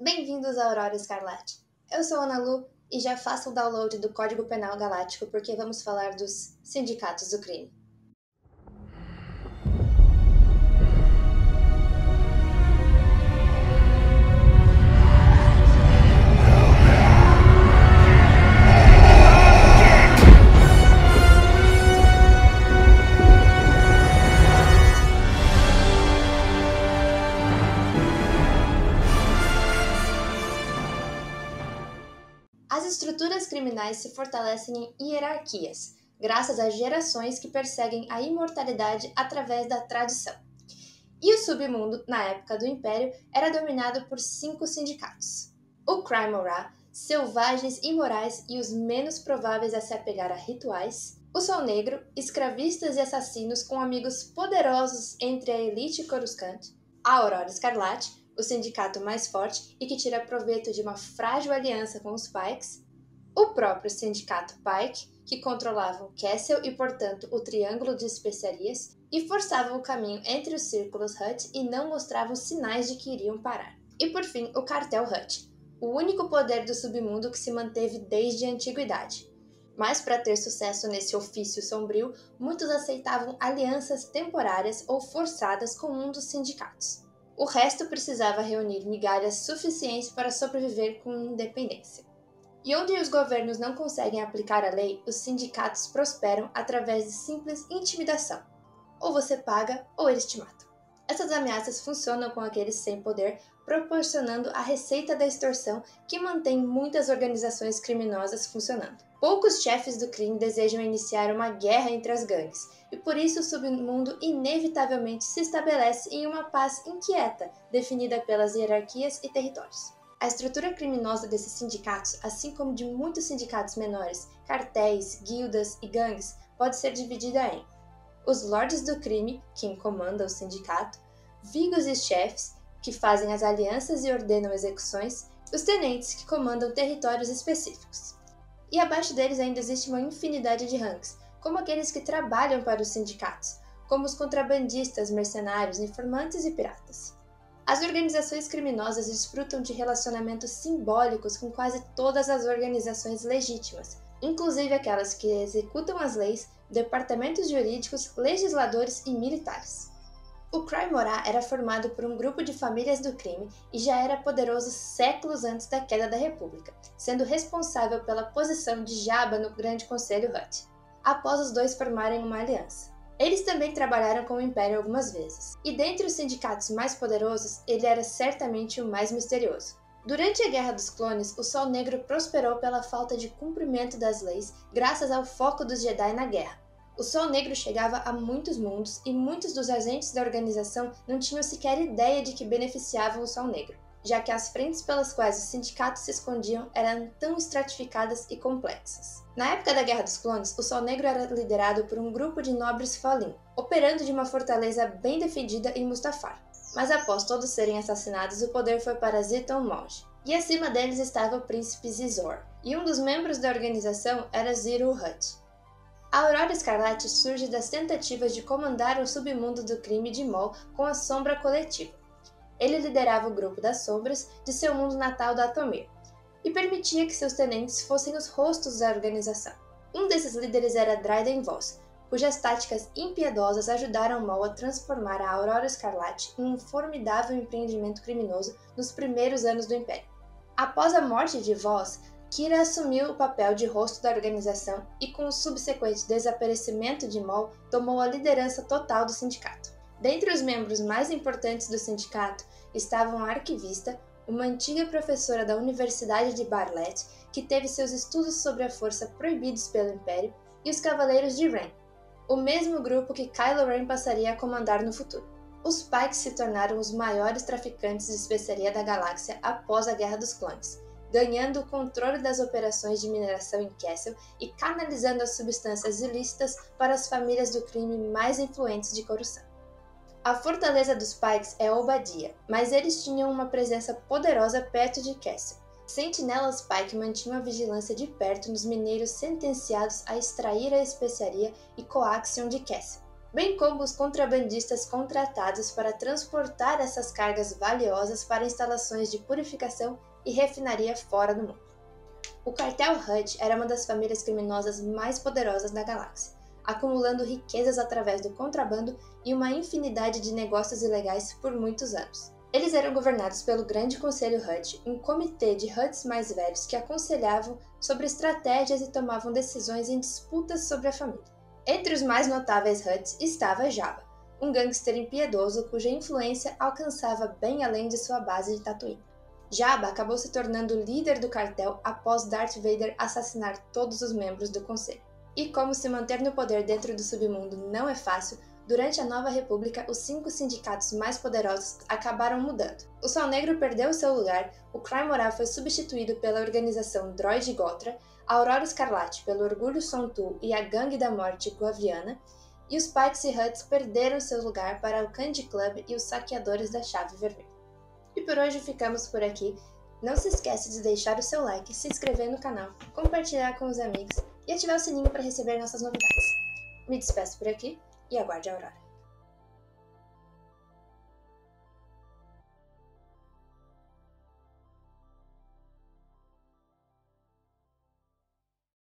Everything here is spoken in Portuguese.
Bem-vindos à Aurora Escarlate. Eu sou Ana Lu e já faça o download do Código Penal Galáctico porque vamos falar dos sindicatos do crime. As estruturas criminais se fortalecem em hierarquias, graças a gerações que perseguem a imortalidade através da tradição. E o submundo, na época do Império, era dominado por 5 sindicatos. O Crime-Ora, selvagens, imorais e os menos prováveis a se apegar a rituais. O Sol Negro, escravistas e assassinos com amigos poderosos entre a elite coruscante. A Aurora Escarlate, o sindicato mais forte e que tira proveito de uma frágil aliança com os Pikes. O próprio sindicato Pike, que controlavam Kessel e, portanto, o Triângulo de Especiarias, e forçavam o caminho entre os círculos Hutt e não mostravam sinais de que iriam parar. E, por fim, o Cartel Hutt, o único poder do submundo que se manteve desde a antiguidade. Mas, para ter sucesso nesse ofício sombrio, muitos aceitavam alianças temporárias ou forçadas com um dos sindicatos. O resto precisava reunir migalhas suficientes para sobreviver com independência. E onde os governos não conseguem aplicar a lei, os sindicatos prosperam através de simples intimidação. Ou você paga, ou eles te matam. Essas ameaças funcionam com aqueles sem poder, proporcionando a receita da extorsão que mantém muitas organizações criminosas funcionando. Poucos chefes do crime desejam iniciar uma guerra entre as gangues, e por isso o submundo inevitavelmente se estabelece em uma paz inquieta, definida pelas hierarquias e territórios. A estrutura criminosa desses sindicatos, assim como de muitos sindicatos menores, cartéis, guildas e gangues, pode ser dividida em os lordes do crime, quem comanda o sindicato, vigos e chefes, que fazem as alianças e ordenam execuções, os tenentes, que comandam territórios específicos. E abaixo deles ainda existe uma infinidade de ranks, como aqueles que trabalham para os sindicatos, como os contrabandistas, mercenários, informantes e piratas. As organizações criminosas desfrutam de relacionamentos simbólicos com quase todas as organizações legítimas, inclusive aquelas que executam as leis, departamentos jurídicos, legisladores e militares. O Crime-Ora era formado por um grupo de famílias do crime e já era poderoso séculos antes da queda da República, sendo responsável pela posição de Jabba no Grande Conselho Hutt, após os dois formarem uma aliança. Eles também trabalharam com o Império algumas vezes, e dentre os sindicatos mais poderosos, ele era certamente o mais misterioso. Durante a Guerra dos Clones, o Sol Negro prosperou pela falta de cumprimento das leis, graças ao foco dos Jedi na guerra. O Sol Negro chegava a muitos mundos e muitos dos agentes da organização não tinham sequer ideia de que beneficiavam o Sol Negro, já que as frentes pelas quais os sindicatos se escondiam eram tão estratificadas e complexas. Na época da Guerra dos Clones, o Sol Negro era liderado por um grupo de nobres Fallen, operando de uma fortaleza bem defendida em Mustafar. Mas após todos serem assassinados, o poder foi para Zeton Monge, e acima deles estava o príncipe Zizor, e um dos membros da organização era Ziro Hutt. A Aurora Escarlate surge das tentativas de comandar o submundo do crime de Maul com a Sombra Coletiva. Ele liderava o grupo das sombras de seu mundo natal da Dathomir, e permitia que seus tenentes fossem os rostos da organização. Um desses líderes era Dryden Voss, cujas táticas impiedosas ajudaram Maul a transformar a Aurora Escarlate em um formidável empreendimento criminoso nos primeiros anos do Império. Após a morte de Voss, Kira assumiu o papel de rosto da organização e, com o subsequente desaparecimento de Maul, tomou a liderança total do sindicato. Dentre os membros mais importantes do sindicato estavam a arquivista, uma antiga professora da Universidade de Barlet, que teve seus estudos sobre a força proibidos pelo Império, e os Cavaleiros de Ren, o mesmo grupo que Kylo Ren passaria a comandar no futuro. Os Pikes se tornaram os maiores traficantes de especiaria da galáxia após a Guerra dos Clones, ganhando o controle das operações de mineração em Kessel e canalizando as substâncias ilícitas para as famílias do crime mais influentes de Coruscant. A fortaleza dos Pikes é Oba-Diah, mas eles tinham uma presença poderosa perto de Kessel. Sentinelas Pike mantinham a vigilância de perto nos mineiros sentenciados a extrair a especiaria e coaxion de Kessel. bem como os contrabandistas contratados para transportar essas cargas valiosas para instalações de purificação e refinaria fora do mundo. O cartel Hut era uma das famílias criminosas mais poderosas da galáxia, acumulando riquezas através do contrabando e uma infinidade de negócios ilegais por muitos anos. Eles eram governados pelo Grande Conselho Hut, um comitê de Huts mais velhos que aconselhavam sobre estratégias e tomavam decisões em disputas sobre a família. Entre os mais notáveis Huts estava Jabba, um gangster impiedoso cuja influência alcançava bem além de sua base de Tatooine. Jabba acabou se tornando líder do cartel após Darth Vader assassinar todos os membros do conselho. E como se manter no poder dentro do submundo não é fácil, durante a Nova República, os 5 sindicatos mais poderosos acabaram mudando. O Sol Negro perdeu seu lugar, o Crime Moral foi substituído pela organização Droid Gotra, a Aurora Escarlate pelo Orgulho Sontu e a Gangue da Morte Guaviana, e os Pikes e Huts perderam seu lugar para o Candy Club e os Saqueadores da Chave Vermelha. E por hoje ficamos por aqui. Não se esqueça de deixar o seu like, se inscrever no canal, compartilhar com os amigos e ativar o sininho para receber nossas novidades. Me despeço por aqui e aguarde a Aurora.